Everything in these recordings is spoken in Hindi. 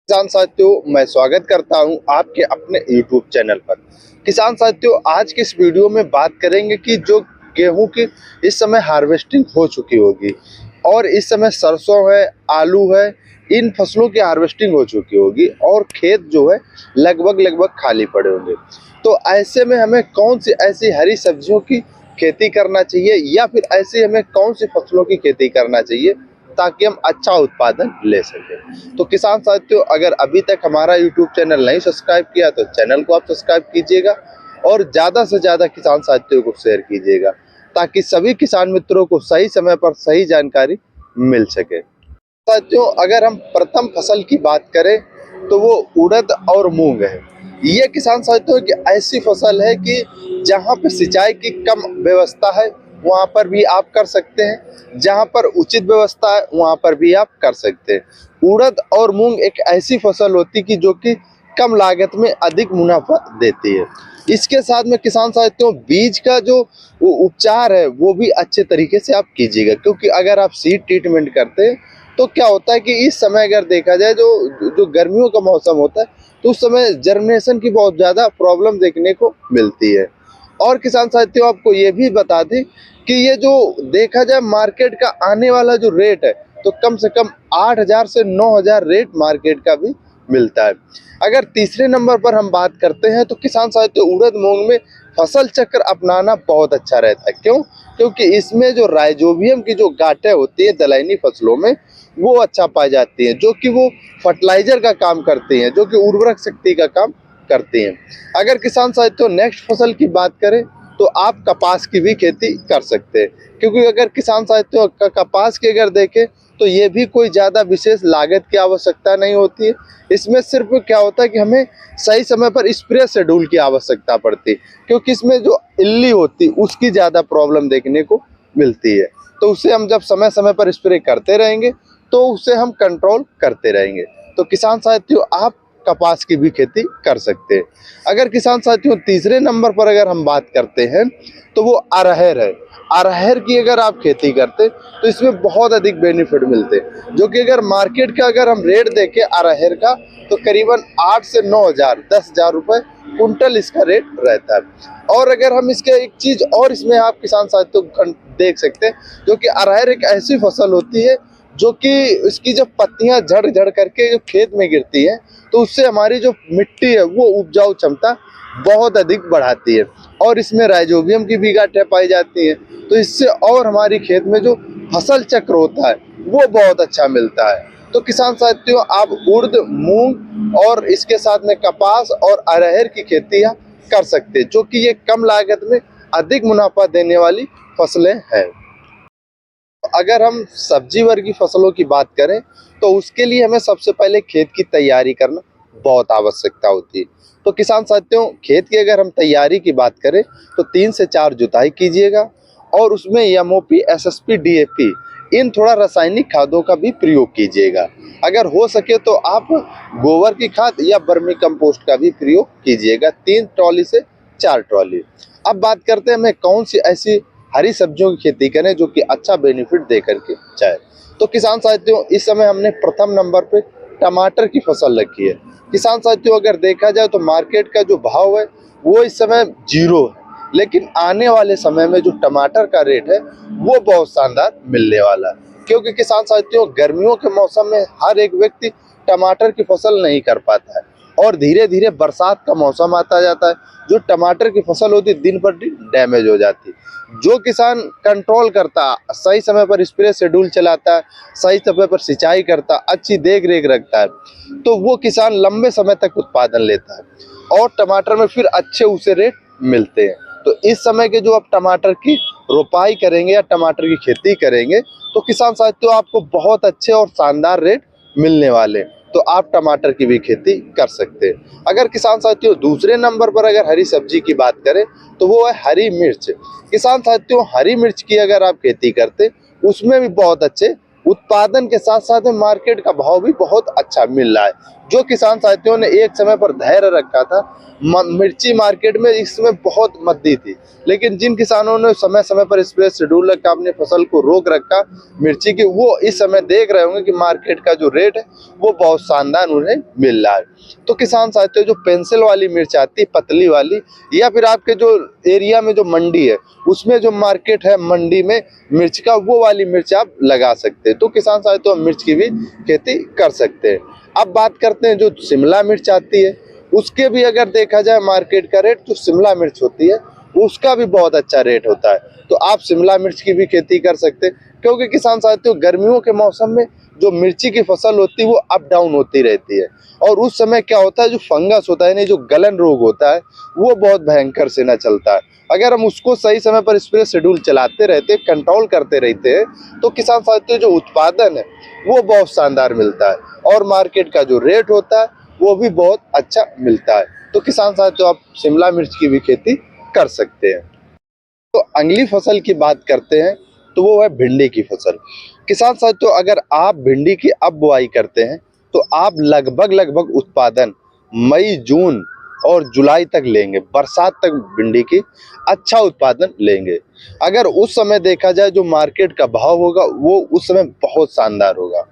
किसान साथियों, मैं स्वागत करता हूं आपके अपने YouTube चैनल पर। किसान साथियों, आज की इस वीडियो में बात करेंगे कि जो गेहूं की इस समय हार्वेस्टिंग हो चुकी होगी और इस समय सरसों है, आलू है, इन फसलों की हार्वेस्टिंग हो चुकी होगी और खेत जो है लगभग खाली पड़े होंगे। तो ऐसे में हमें कौन सी ऐसी हरी सब्जियों की खेती करना चाहिए या फिर ऐसी हमें कौन सी फसलों की खेती करना चाहिए ताकि हम अच्छा उत्पादन ले सकें। तो किसान साथियों, अगर अभी तक हमारा यूट्यूब चैनल नहीं सब्सक्राइब किया तो चैनल को आप सब्सक्राइब कीजिएगा और ज़्यादा से ज़्यादा किसान साथियों को शेयर कीजिएगा ताकि सभी किसान मित्रों को सही समय पर सही जानकारी मिल सके। साथियों, अगर हम प्रथम फसल की बात करें तो वो उड़द और मूंग है। ये किसान साथियों की ऐसी फसल है कि जहाँ पे सिंचाई की कम व्यवस्था है वहाँ पर भी आप कर सकते हैं, जहाँ पर उचित व्यवस्था है वहाँ पर भी आप कर सकते हैं। उड़द और मूंग एक ऐसी फसल होती कि जो कि कम लागत में अधिक मुनाफा देती है। इसके साथ में किसान साथियों बीज का जो उपचार है वो भी अच्छे तरीके से आप कीजिएगा, क्योंकि अगर आप सीड ट्रीटमेंट करते हैं तो क्या होता है कि इस समय अगर देखा जाए जो जो गर्मियों का मौसम होता है तो उस समय जर्मिनेशन की बहुत ज़्यादा प्रॉब्लम देखने को मिलती है। और किसान साथियों, आपको ये भी बता दें कि ये जो देखा जाए मार्केट का आने वाला जो रेट है तो कम से कम 8,000 से 9,000 रेट मार्केट का भी मिलता है। अगर तीसरे नंबर पर हम बात करते हैं तो किसान साथियों उड़द मूंग में फसल चक्र अपनाना बहुत अच्छा रहता है। क्यों? क्योंकि इसमें जो राइजोबियम की जो गांठें होती है दलहनी फसलों में वो अच्छा पाई जाती हैं, जो कि वो फर्टिलाइजर का काम करती हैं, जो कि उर्वरक शक्ति का काम करती हैं। अगर किसान साथियों नेक्स्ट फसल की बात करें तो आप कपास की भी खेती कर सकते हैं, क्योंकि अगर किसान साथियों कपास की अगर देखें तो ये भी कोई ज़्यादा विशेष लागत की आवश्यकता नहीं होती है। इसमें सिर्फ क्या होता है कि हमें सही समय पर स्प्रे शेड्यूल की आवश्यकता पड़ती है, क्योंकि इसमें जो इल्ली होती है उसकी ज़्यादा प्रॉब्लम देखने को मिलती है। तो उसे हम जब समय समय पर स्प्रे करते रहेंगे तो उसे हम कंट्रोल करते रहेंगे। तो किसान साथियों आप कपास की भी खेती कर सकते हैं। अगर किसान साथियों तीसरे नंबर पर अगर हम बात करते हैं तो वो अरहर है। अरहर की अगर आप खेती करते तो इसमें बहुत अधिक बेनिफिट मिलते, जो कि अगर मार्केट का अगर हम रेट देखें अरहर का तो करीबन 8 से 9,000 10,000 रुपये कुंटल इसका रेट रहता है। और अगर हम इसके एक चीज़ और इसमें आप किसान साथियों देख सकते हैं, जो कि अरहर एक ऐसी फसल होती है जो कि इसकी जब पत्तियां झड़ झड़ करके जो खेत में गिरती है तो उससे हमारी जो मिट्टी है वो उपजाऊ क्षमता बहुत अधिक बढ़ाती है और इसमें राइजोबियम की भी गांठें पाई जाती हैं। तो इससे और हमारी खेत में जो फसल चक्र होता है वो बहुत अच्छा मिलता है। तो किसान साथियों आप उड़द मूंग और इसके साथ में कपास और अरहर की खेती कर सकते हैं, जो कि ये कम लागत में अधिक मुनाफा देने वाली फसलें हैं। अगर हम सब्जी वर्ग की फसलों की बात करें तो उसके लिए हमें सबसे पहले खेत की तैयारी करना बहुत आवश्यकता होती है। तो किसान साथियों खेत की अगर हम तैयारी की बात करें तो 3 से 4 जुताई कीजिएगा और उसमें एमओपी एसएसपी डीएपी इन थोड़ा रासायनिक खादों का भी प्रयोग कीजिएगा। अगर हो सके तो आप गोबर की खाद या वर्मी कंपोस्ट का भी प्रयोग कीजिएगा 3 ट्रॉली से 4 ट्रॉली। अब बात करते हैं हमें कौन सी ऐसी हरी सब्जियों की खेती करें जो कि अच्छा बेनिफिट दे करके जाए। तो किसान साथियों इस समय हमने प्रथम नंबर पे टमाटर की फसल रखी है। किसान साथियों अगर देखा जाए तो मार्केट का जो भाव है वो इस समय 0 है, लेकिन आने वाले समय में जो टमाटर का रेट है वो बहुत शानदार मिलने वाला है, क्योंकि किसान साथियों गर्मियों के मौसम में हर एक व्यक्ति टमाटर की फसल नहीं कर पाता है और धीरे धीरे बरसात का मौसम आता जाता है, जो टमाटर की फसल होती है दिन पर दिन डैमेज हो जाती है। जो किसान कंट्रोल करता, सही समय पर स्प्रे शेड्यूल चलाता है, सही समय पर सिंचाई करता, अच्छी देख रेख रखता है, तो वो किसान लंबे समय तक उत्पादन लेता है और टमाटर में फिर अच्छे उसे रेट मिलते हैं। तो इस समय के जो आप टमाटर की रोपाई करेंगे या टमाटर की खेती करेंगे तो किसान साथियों आपको बहुत अच्छे और शानदार रेट मिलने वाले, तो आप टमाटर की भी खेती कर सकते हैं। अगर किसान साथियों दूसरे नंबर पर अगर हरी सब्जी की बात करें तो वो है हरी मिर्च। किसान साथियों हरी मिर्च की अगर आप खेती करते उसमें भी बहुत अच्छे उत्पादन के साथ साथ में मार्केट का भाव भी बहुत अच्छा मिल रहा है। जो किसान साथियों ने एक समय पर धैर्य रखा था, मिर्ची मार्केट में इस समय बहुत मंदी थी, लेकिन जिन किसानों ने समय समय पर स्प्रे शेड्यूल रखा, अपनी फसल को रोक रखा मिर्ची की, वो इस समय देख रहे होंगे कि मार्केट का जो रेट है वो बहुत शानदार उन्हें मिल रहा है। तो किसान साथियों, जो पेंसिल वाली मिर्च आती है, पतली वाली, या फिर आपके जो एरिया में जो मंडी है उसमें जो मार्केट है मंडी में मिर्च का, वो वाली मिर्च आप लगा सकते हैं। तो किसान साथियों, मिर्च की भी खेती कर सकते हैं। अब बात करते हैं जो शिमला मिर्च आती है, उसके भी अगर देखा जाए मार्केट का रेट, जो शिमला मिर्च होती है उसका भी बहुत अच्छा रेट होता है। तो आप शिमला मिर्च की भी खेती कर सकते हैं, क्योंकि किसान साथियों, गर्मियों के मौसम में जो मिर्ची की फसल होती है वो अप डाउन होती रहती है, और उस समय क्या होता है, जो फंगस होता है, यानी जो गलन रोग होता है, वो बहुत भयंकर से न चलता है। अगर हम उसको सही समय पर स्प्रे शेड्यूल चलाते रहते, कंट्रोल करते रहते हैं, तो किसान साथियों, जो उत्पादन है वो बहुत शानदार मिलता है, और मार्केट का जो रेट होता है वो भी बहुत अच्छा मिलता है। तो किसान साथियों, आप शिमला मिर्च की भी खेती कर सकते हैं। तो अगली फसल की बात करते हैं, तो वो है भिंडी की फसल। किसान साथियों, अगर आप भिंडी की अब बुआई करते हैं, तो आप लगभग लगभग उत्पादन मई, जून और जुलाई तक लेंगे, बरसात तक भिंडी की अच्छा उत्पादन लेंगे। अगर उस समय देखा जाए, जो मार्केट का भाव होगा वो उस समय बहुत शानदार होगा,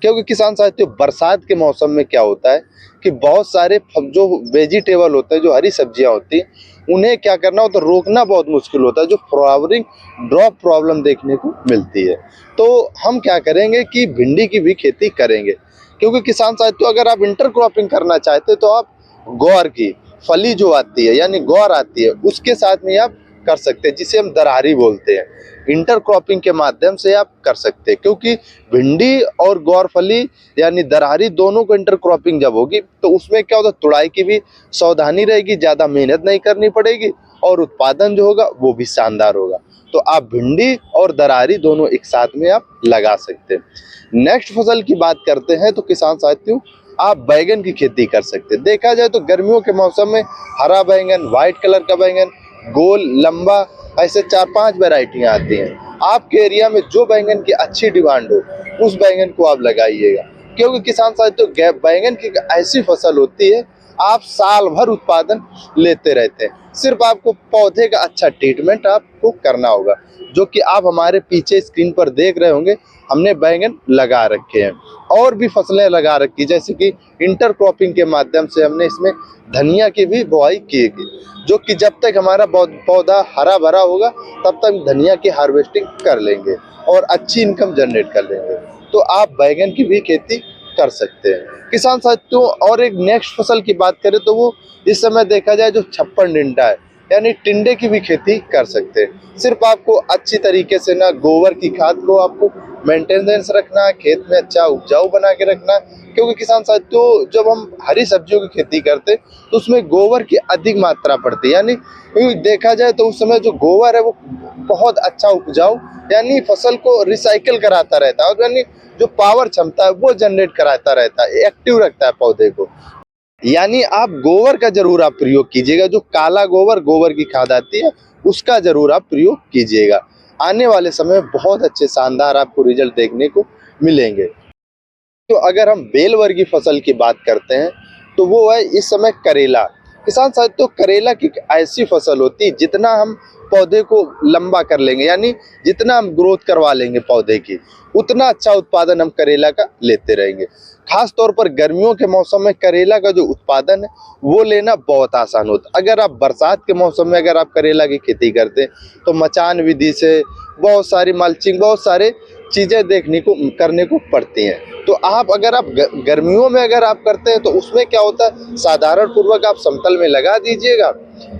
क्योंकि किसान साथियों, बरसात के मौसम में क्या होता है कि बहुत सारे जो वेजिटेबल होते हैं, जो हरी सब्जियां होती हैं, उन्हें क्या करना होता है, रोकना बहुत मुश्किल होता है, जो फ्लावरिंग ड्रॉप प्रॉब्लम देखने को मिलती है। तो हम क्या करेंगे कि भिंडी की भी खेती करेंगे, क्योंकि किसान साथियों, अगर आप इंटर क्रॉपिंग करना चाहते हैं, तो आप ग्वार की फली जो आती है, यानी ग्वार आती है, उसके साथ में आप कर सकते हैं, जिसे हम दरारी बोलते हैं। इंटर क्रॉपिंग के माध्यम से आप कर सकते हैं, क्योंकि भिंडी और ग्वार फली यानी दरारी दोनों को इंटर क्रॉपिंग जब होगी, तो उसमें क्या होता है, तुड़ाई की भी सावधानी रहेगी, ज्यादा मेहनत नहीं करनी पड़ेगी, और उत्पादन जो होगा वो भी शानदार होगा। तो आप भिंडी और दरारी दोनों एक साथ में आप लगा सकते हैं। नेक्स्ट फसल की बात करते हैं, तो किसान साथियों, आप बैगन की खेती कर सकते हैं। देखा जाए तो गर्मियों के मौसम में हरा बैंगन, व्हाइट कलर का बैंगन, गोल, लंबा, ऐसे 4-5 वैरायटियां आती हैं। आपके एरिया में जो बैंगन की अच्छी डिमांड हो, उस बैंगन को आप लगाइएगा, क्योंकि किसान साथियों, बैंगन की ऐसी फसल होती है, आप साल भर उत्पादन लेते रहते हैं। सिर्फ आपको पौधे का अच्छा ट्रीटमेंट आपको करना होगा, जो कि आप हमारे पीछे स्क्रीन पर देख रहे होंगे, हमने बैंगन लगा रखे हैं। और भी फसलें लगा रखी, जैसे कि इंटर क्रॉपिंग के माध्यम से हमने इसमें धनिया की भी बुआई की गई, जो कि जब तक हमारा पौधा हरा भरा होगा, तब तक धनिया की हार्वेस्टिंग कर लेंगे और अच्छी इनकम जनरेट कर लेंगे। तो आप बैगन की भी खेती कर सकते हैं किसान साथियों। और एक नेक्स्ट फसल की बात करें, तो वो इस समय देखा जाए जो छप्पन डिंडा है, यानी टिंडे की भी खेती कर सकते हैं। सिर्फ आपको अच्छी तरीके से ना गोबर की खाद को आपको मेंटेनेंस रखना है, खेत में अच्छा उपजाऊ बना के रखना है, क्योंकि किसान साथियों, जब हम हरी सब्जियों की खेती करते हैं, तो उसमें गोबर की अधिक मात्रा पड़ती है, यानी देखा जाए तो उस समय जो गोबर है वो बहुत अच्छा उपजाऊ, यानी फसल को रिसाइकिल कराता रहता है, और यानी जो पावर क्षमता है वो जनरेट कराता रहता है, एक्टिव रखता है पौधे को। यानी आप गोबर का जरूर आप प्रयोग कीजिएगा, जो काला गोबर, गोबर की खाद आती है, उसका जरूर आप प्रयोग कीजिएगा। आने वाले समय में बहुत अच्छे शानदार आपको रिजल्ट देखने को मिलेंगे। तो अगर हम बेल वर्गीय फसल की बात करते हैं, तो वो है इस समय करेला। किसान साथियों, करेला की ऐसी फसल होती है, जितना हम पौधे को लंबा कर लेंगे, यानी जितना हम ग्रोथ करवा लेंगे पौधे की, उतना अच्छा उत्पादन हम करेला का लेते रहेंगे। खास तौर पर गर्मियों के मौसम में करेला का जो उत्पादन है वो लेना बहुत आसान होता है। अगर आप बरसात के मौसम में अगर आप करेला की खेती करते हैं, तो मचान विधि से बहुत सारी मल्चिंग, बहुत सारे चीजें देखने को करने को पड़ती हैं। तो आप अगर आप गर्मियों में अगर आप करते हैं, तो उसमें क्या होता है, साधारण पूर्वक आप समतल में लगा दीजिएगा,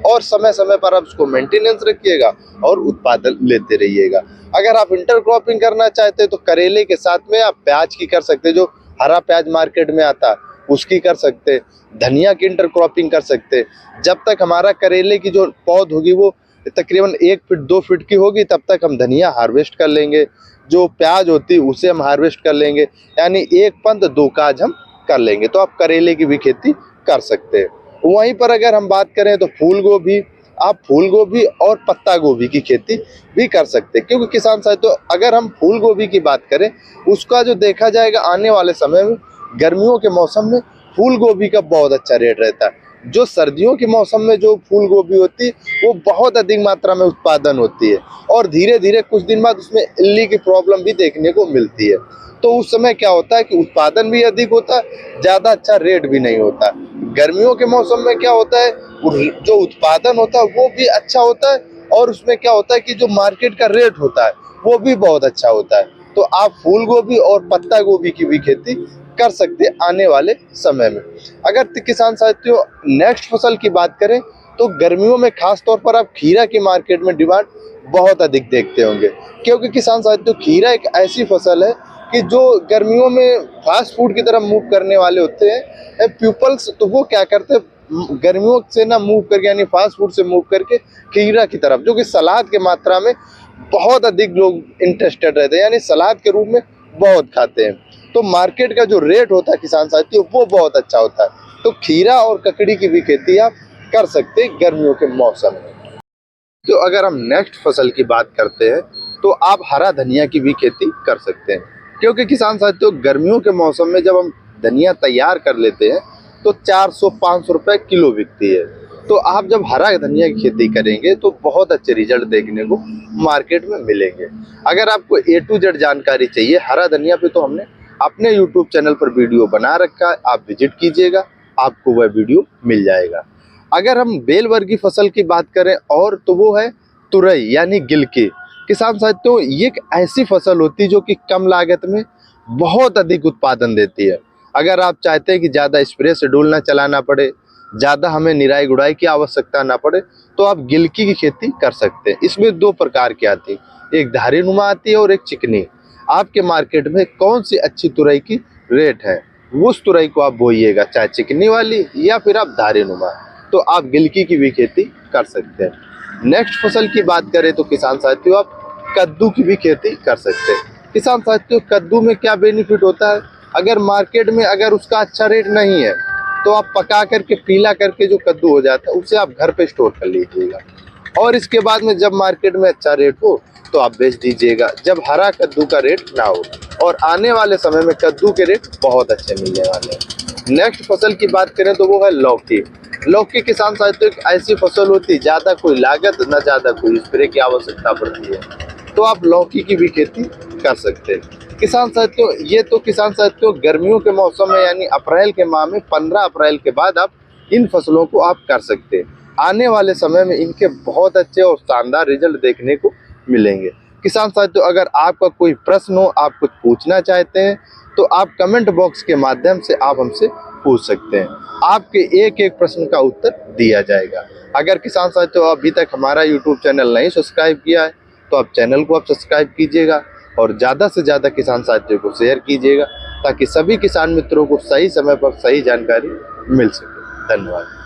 और समय समय पर आप उसको मेंटेनेंस रखिएगा और उत्पादन लेते रहिएगा। अगर आप इंटर क्रॉपिंग करना चाहते हैं, तो करेले के साथ में आप प्याज की कर सकते हैं, जो हरा प्याज मार्केट में आता है उसकी कर सकते हैं। धनिया की इंटर क्रॉपिंग कर सकते हैं। जब तक हमारा करेले की जो पौध होगी वो तकरीबन 1 फीट 2 फीट की होगी, तब तक हम धनिया हार्वेस्ट कर लेंगे। जो प्याज होती है उसे हम हार्वेस्ट कर लेंगे, यानी एक पंथ दो काज हम कर लेंगे। तो आप करेले की भी खेती कर सकते हैं। वहीं पर अगर हम बात करें, तो फूल गोभी आप फूल गोभी और पत्ता गोभी की खेती भी कर सकते हैं। क्योंकि किसान साथियों, अगर हम फूल गोभी की बात करें, उसका जो देखा जाएगा आने वाले समय में गर्मियों के मौसम में फूल गोभी का बहुत अच्छा रेट रहता है। जो सर्दियों के मौसम में जो फूल गोभी होती है वो बहुत अधिक मात्रा में उत्पादन होती है और धीरे धीरे कुछ दिन बाद उसमें इल्ली की प्रॉब्लम भी देखने को मिलती है। तो उस समय क्या होता है कि उत्पादन भी अधिक होता है, ज़्यादा अच्छा रेट भी नहीं होता। गर्मियों के मौसम में क्या होता है, जो उत्पादन होता है वो भी अच्छा होता है और उसमें क्या होता है कि जो मार्केट का रेट होता है वो भी बहुत अच्छा होता है। तो आप फूल गोभी और पत्ता गोभी की भी खेती कर सकते हैं आने वाले समय में। अगर किसान साथियों नेक्स्ट फसल की बात करें तो गर्मियों में खास तौर पर आप खीरा की मार्केट में डिमांड बहुत अधिक देखते होंगे। क्योंकि किसान साथियों खीरा एक ऐसी फसल है कि जो गर्मियों में फास्ट फूड की तरफ मूव करने वाले होते हैं पीपल्स, तो वो क्या करते हैं गर्मियों से ना मूव करके यानी फास्ट फूड से मूव करके खीरा की तरफ, जो कि सलाद के मात्रा में बहुत अधिक लोग इंटरेस्टेड रहते हैं, यानी सलाद के रूप में बहुत खाते हैं। तो मार्केट का जो रेट होता है किसान साथियों वो बहुत अच्छा होता है। तो खीरा और ककड़ी की भी खेती आप कर सकते हैं गर्मियों के मौसम में। तो अगर हम नेक्स्ट फसल की बात करते हैं तो आप हरा धनिया की भी खेती कर सकते हैं। क्योंकि किसान साथियों गर्मियों के मौसम में जब हम धनिया तैयार कर लेते हैं तो 400-500 रुपए किलो बिकती है। तो आप जब हरा धनिया की खेती करेंगे तो बहुत अच्छे रिजल्ट देखने को मार्केट में मिलेंगे। अगर आपको A to Z जानकारी चाहिए हरा धनिया पे तो हमने अपने यूट्यूब चैनल पर वीडियो बना रखा है, आप विजिट कीजिएगा, आपको वह वीडियो मिल जाएगा। अगर हम बेल वर्गीय फसल की बात करें और तो वो है तुरई यानी गिलकी। किसान साथियों ये एक ऐसी फसल होती है जो कि कम लागत में बहुत अधिक उत्पादन देती है। अगर आप चाहते हैं कि ज़्यादा स्प्रे से डोल ना चलाना पड़े, ज़्यादा हमें निराई गुड़ाई की आवश्यकता ना पड़े, तो आप गिलकी की खेती कर सकते हैं। इसमें दो प्रकार की आती है, एक धारीनुमा आती है और एक चिकनी। आपके मार्केट में कौन सी अच्छी तुरई की रेट है उस तुरई को आप बोइएगा, चाहे चिकनी वाली या फिर आप धारीनुमा। तो आप गिलकी की भी खेती कर सकते हैं। नेक्स्ट फसल की बात करें तो किसान साथियों आप कद्दू की भी खेती कर सकते हैं। किसान साथियों कद्दू में क्या बेनिफिट होता है, अगर मार्केट में अगर उसका अच्छा रेट नहीं है तो आप पका करके पीला करके जो कद्दू हो जाता है उसे आप घर पे स्टोर कर लीजिएगा और इसके बाद में जब मार्केट में अच्छा रेट हो तो आप बेच दीजिएगा, जब हरा कद्दू का रेट ना हो। और आने वाले समय में कद्दू के रेट बहुत अच्छे मिलने वाले हैं। नेक्स्ट फसल की बात करें तो वो है लौकी। लौकी किसान साथियों एक ऐसी फसल होती है ज़्यादा कोई लागत न ज़्यादा कोई स्प्रे की आवश्यकता पड़ती है, तो आप लौकी की भी खेती कर सकते हैं। किसान साथियों ये तो किसान साथियों गर्मियों के मौसम में यानी अप्रैल के माह में 15 अप्रैल के बाद आप इन फसलों को आप कर सकते हैं। आने वाले समय में इनके बहुत अच्छे और शानदार रिजल्ट देखने को मिलेंगे। किसान साथियों अगर आपका कोई प्रश्न हो, आप कुछ पूछना चाहते हैं तो आप कमेंट बॉक्स के माध्यम से आप हमसे पूछ सकते हैं, आपके एक एक प्रश्न का उत्तर दिया जाएगा। अगर किसान साथियों अभी तक हमारा यूट्यूब चैनल नहीं सब्सक्राइब किया है तो आप चैनल को आप सब्सक्राइब कीजिएगा और ज़्यादा से ज़्यादा किसान साथियों को शेयर कीजिएगा ताकि सभी किसान मित्रों को सही समय पर सही जानकारी मिल सके। धन्यवाद।